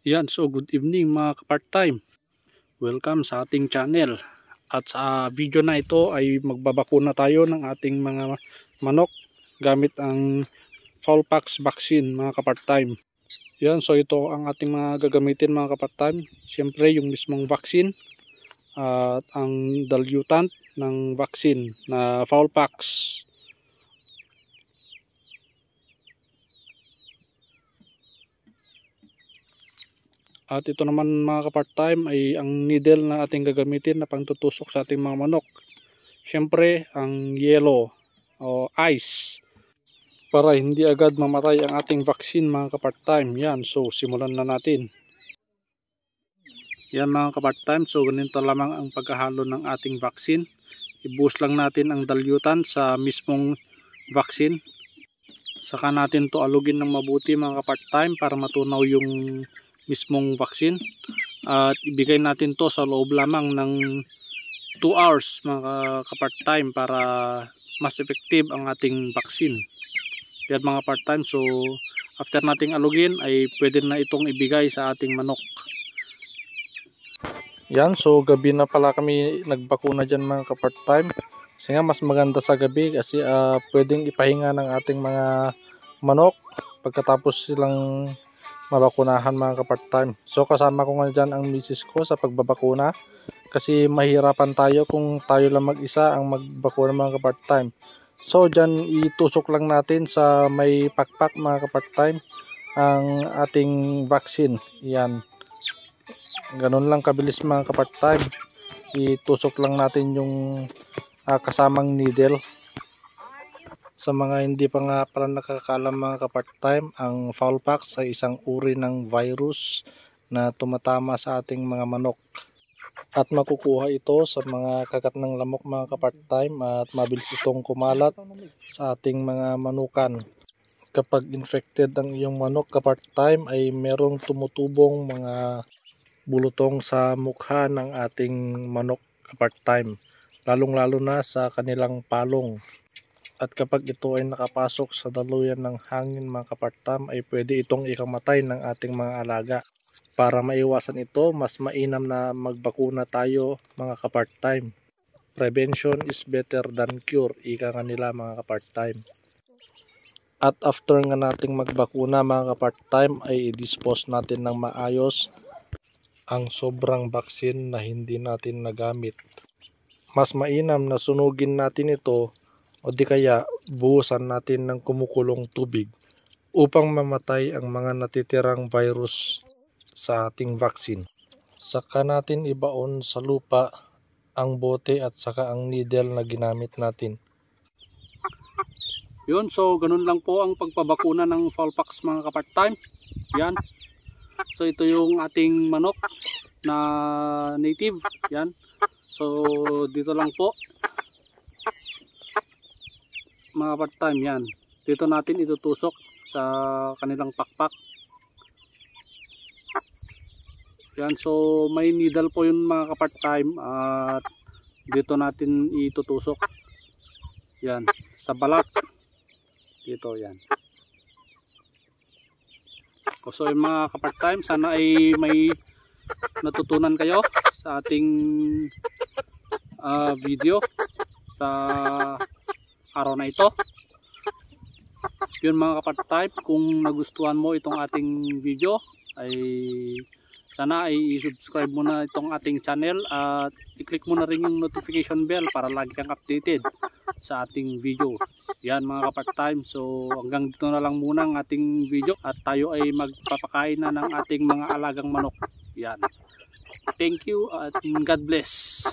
Yan, so good evening mga ka-part-time. Welcome sa ating channel. At sa video na ito ay magbabakuna tayo ng ating mga manok gamit ang Foulpox vaccine mga ka-part-time. Yan, so ito ang ating mga gagamitin mga ka-part-time. Siyempre yung mismong vaccine at ang dilutant ng vaccine na Foulpox. At ito naman mga ka-part-time ay ang needle na ating gagamitin na pangtutusok sa ating mga manok. Siyempre ang yellow o ice para hindi agad mamatay ang ating vaccine mga ka-part-time. Yan, so simulan na natin. Yan mga ka-part-time, so ganito lamang ang pagkahalo ng ating vaccine. I-boost lang natin ang dilutant sa mismong vaccine. Saka natin to alugin ng mabuti mga ka-part-time para matunaw yung mismong vaccine at ibigay natin to sa loob lamang ng 2 hours mga ka-part-time para mas effective ang ating vaccine. Yan mga part-time, so after nating alugin ay pwede na itong ibigay sa ating manok. Yan, so gabi na pala kami nagbakuna dyan mga ka-part-time kasi nga mas maganda sa gabi kasi pwedeng ipahinga ng ating mga manok pagkatapos silang mabakunahan mga ka-part-time. So kasama ko nga dyan ang misis ko sa pagbabakuna kasi mahirapan tayo kung tayo lang mag-isa ang magbakuna mga ka-part-time. So dyan itusok lang natin sa may pakpak mga ka-part-time ang ating vaccine. Yan, ganun lang kabilis mga ka-part-time. Itusok lang natin yung kasamang needle. Sa mga hindi pa nga pala nakakaalam mga ka-part-time, ang Foulpox ay isang uri ng virus na tumatama sa ating mga manok. At makukuha ito sa mga kagat ng lamok mga ka-part-time at mabilis itong kumalat sa ating mga manukan. Kapag infected ang iyong manok ka-part-time ay merong tumutubong mga bulutong sa mukha ng ating manok ka-part-time, lalong-lalo na sa kanilang palong. At kapag ito ay nakapasok sa daluyan ng hangin mga ka-part-time ay pwede itong ikamatay ng ating mga alaga. Para maiwasan ito, mas mainam na magbakuna tayo mga ka-part-time. Prevention is better than cure, ika nga nila mga ka-part-time. At after nga nating magbakuna mga ka-part-time ay i-dispose natin ng maayos ang sobrang vaccine na hindi natin nagamit. Mas mainam na sunugin natin ito o di kaya buhusan natin ng kumukulong tubig upang mamatay ang mga natitirang virus sa ating vaccine. Saka natin ibaon sa lupa ang bote at saka ang needle na ginamit natin. Yun, so ganun lang po ang pagpabakuna ng Foulpox mga ka-part-time. Yan. So ito yung ating manok na native. Yan. So dito lang po mga part-time, yan. Dito natin itutusok sa kanilang pakpak. Yan, so may needle po yun mga ka-part-time at dito natin itutusok. Yan, sa balat. Dito, yan. So yung mga ka-part-time, sana ay may natutunan kayo sa ating video sa araw na ito. Yun mga ka-part-time, kung nagustuhan mo itong ating video ay sana ay i-subscribe mo na itong ating channel at i-click mo na rin yung notification bell para lagi kang updated sa ating video. Yan mga ka-part-time, so hanggang dito na lang muna ang ating video at tayo ay magpapakain na ng ating mga alagang manok. Yan. Thank you at God bless.